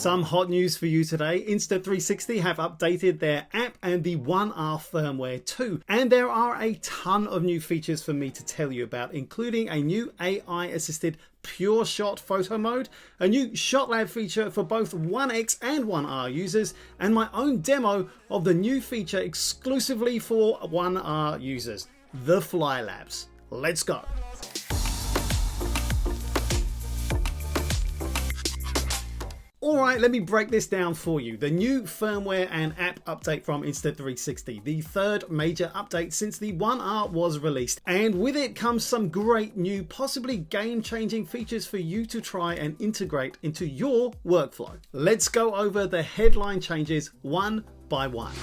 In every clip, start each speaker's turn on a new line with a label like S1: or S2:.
S1: Some hot news for you today. Insta360 have updated their app and the 1R firmware too. And there are a ton of new features for me to tell you about, including a new AI assisted pure shot photo mode, a new ShotLab feature for both 1X and 1R users, and my own demo of the new feature exclusively for 1R users, the Flylabs. Let's go. Alright, let me break this down for you. The new firmware and app update from Insta360, the third major update since the 1R was released. And with it comes some great new, possibly game-changing features for you to try and integrate into your workflow. Let's go over the headline changes one by one.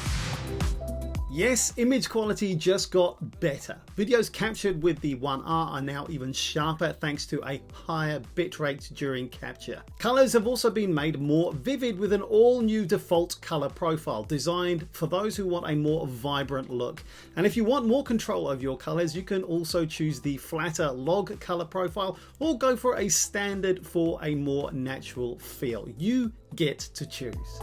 S1: Yes, image quality just got better. Videos captured with the 1R are now even sharper thanks to a higher bitrate during capture. Colors have also been made more vivid with an all-new default color profile designed for those who want a more vibrant look. And if you want more control of your colors, you can also choose the flatter log color profile or go for a standard for a more natural feel. You get to choose.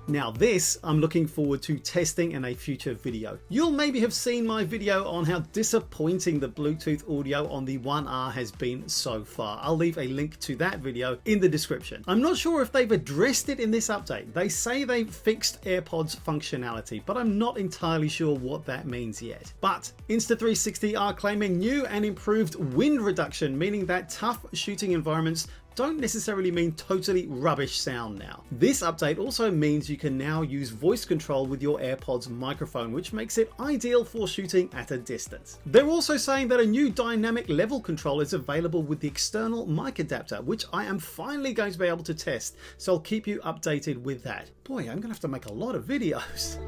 S1: Now this, I'm looking forward to testing in a future video. You'll maybe have seen my video on how disappointing the Bluetooth audio on the 1R has been so far. I'll leave a link to that video in the description. I'm not sure if they've addressed it in this update. They say they've fixed AirPods functionality, but I'm not entirely sure what that means yet. But Insta360 are claiming new and improved wind reduction, meaning that tough shooting environments don't necessarily mean totally rubbish sound now. This update also means you can now use voice control with your AirPods microphone, which makes it ideal for shooting at a distance. They're also saying that a new dynamic level control is available with the external mic adapter, which I am finally going to be able to test, so I'll keep you updated with that. Boy, I'm gonna have to make a lot of videos.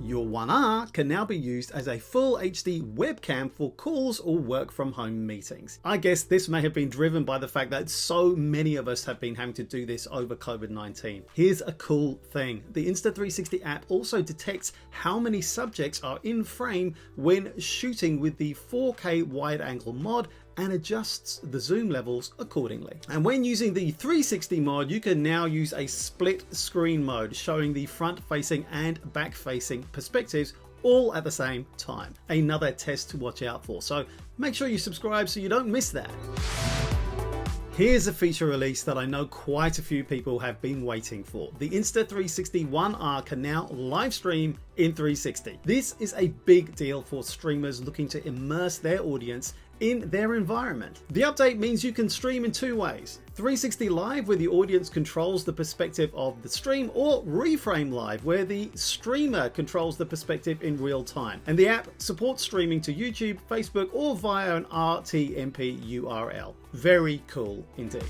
S1: Your 1R can now be used as a full HD webcam for calls or work from home meetings. I guess this may have been driven by the fact that so many of us have been having to do this over COVID-19. Here's a cool thing. The Insta360 app also detects how many subjects are in frame when shooting with the 4K wide angle mod and adjusts the zoom levels accordingly. And when using the 360 mod, you can now use a split screen mode showing the front facing and back facing perspectives all at the same time. Another test to watch out for. So make sure you subscribe so you don't miss that. Here's a feature release that I know quite a few people have been waiting for. The Insta360 1R can now live stream in 360. This is a big deal for streamers looking to immerse their audience in their environment. The update means you can stream in two ways: 360 live, where the audience controls the perspective of the stream, or reframe live, where the streamer controls the perspective in real time. And the app supports streaming to YouTube, Facebook, or via an RTMP URL. Very cool indeed.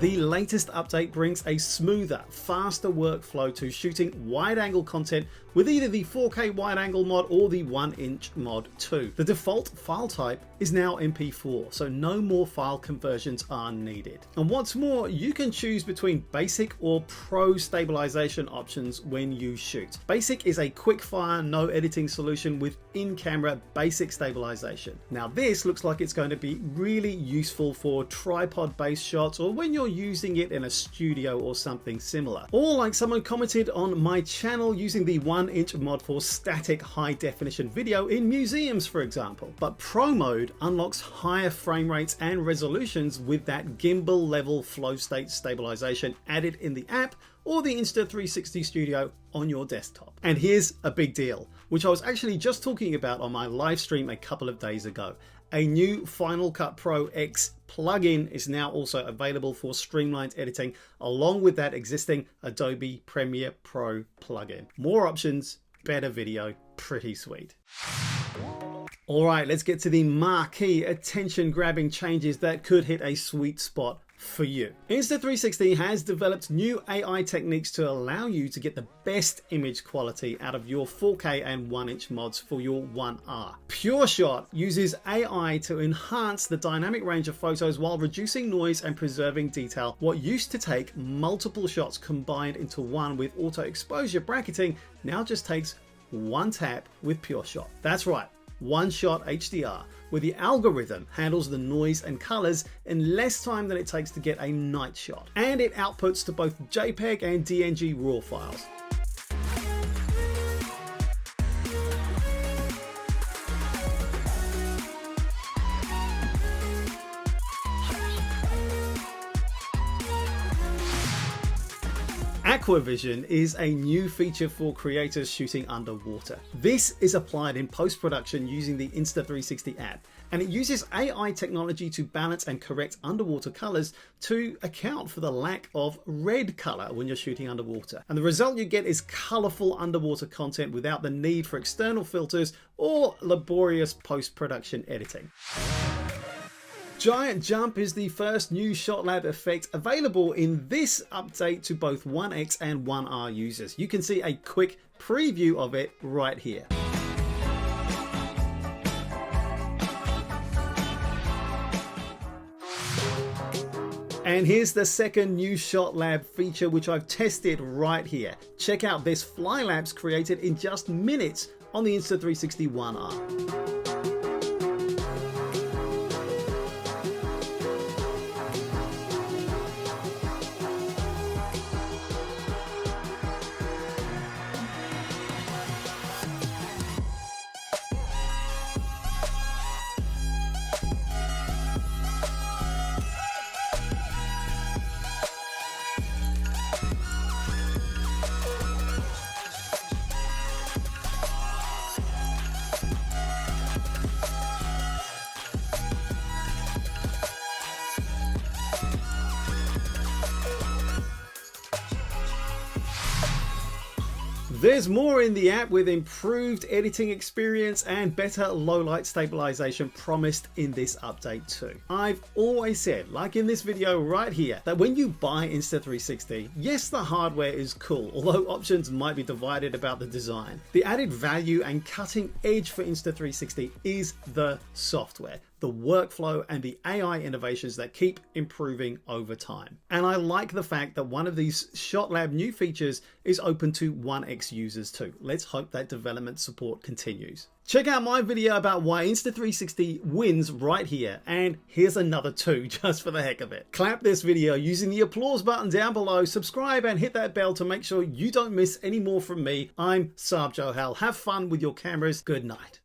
S1: The latest update brings a smoother, faster workflow to shooting wide-angle content with either the 4K wide-angle mod or the 1-inch mod 2. The default file type is now MP4, so no more file conversions are needed. And what's more, you can choose between basic or pro stabilization options when you shoot. Basic is a quick-fire, no editing solution with in-camera basic stabilization. Now this looks like it's going to be really useful for tripod-based shots, or when you're using it in a studio or something similar. Or like someone commented on my channel, using the 1-inch mod for static high definition video in museums, for example. But Pro mode unlocks higher frame rates and resolutions with that gimbal level flow state stabilization added in the app or the Insta360 Studio on your desktop. And here's a big deal, which I was actually just talking about on my live stream a couple of days ago. A new Final Cut Pro X plugin is now also available for streamlined editing, along with that existing Adobe Premiere Pro plugin. More options, better video, pretty sweet. All right, let's get to the marquee attention-grabbing changes that could hit a sweet spot for you. Insta360 has developed new AI techniques to allow you to get the best image quality out of your 4K and 1-inch mods for your 1R. PureShot uses AI to enhance the dynamic range of photos while reducing noise and preserving detail. What used to take multiple shots combined into one with auto exposure bracketing now just takes one tap with PureShot. That's right. one-shot HDR, where the algorithm handles the noise and colors in less time than it takes to get a night shot. And it outputs to both JPEG and DNG RAW files. Aqua Vision is a new feature for creators shooting underwater. This is applied in post-production using the Insta360 app, and it uses AI technology to balance and correct underwater colors to account for the lack of red color when you're shooting underwater. And the result you get is colorful underwater content without the need for external filters or laborious post-production editing. Giant Jump is the first new ShotLab effect available in this update to both 1X and 1R users. You can see a quick preview of it right here. And here's the second new ShotLab feature which I've tested right here. Check out this Flylabs created in just minutes on the Insta360 1R. There's more in the app with improved editing experience and better low light stabilization promised in this update too. I've always said, like in this video right here, that when you buy Insta360, yes, the hardware is cool, although options might be divided about the design. The added value and cutting edge for Insta360 is the software, the workflow, and the AI innovations that keep improving over time. And I like the fact that one of these ShotLab new features is open to 1X users too. Let's hope that development support continues. Check out my video about why Insta360 wins right here, and here's another two just for the heck of it. Clap this video using the applause button down below, subscribe and hit that bell to make sure you don't miss any more from me. I'm Saab Johal. Have fun with your cameras. Good night.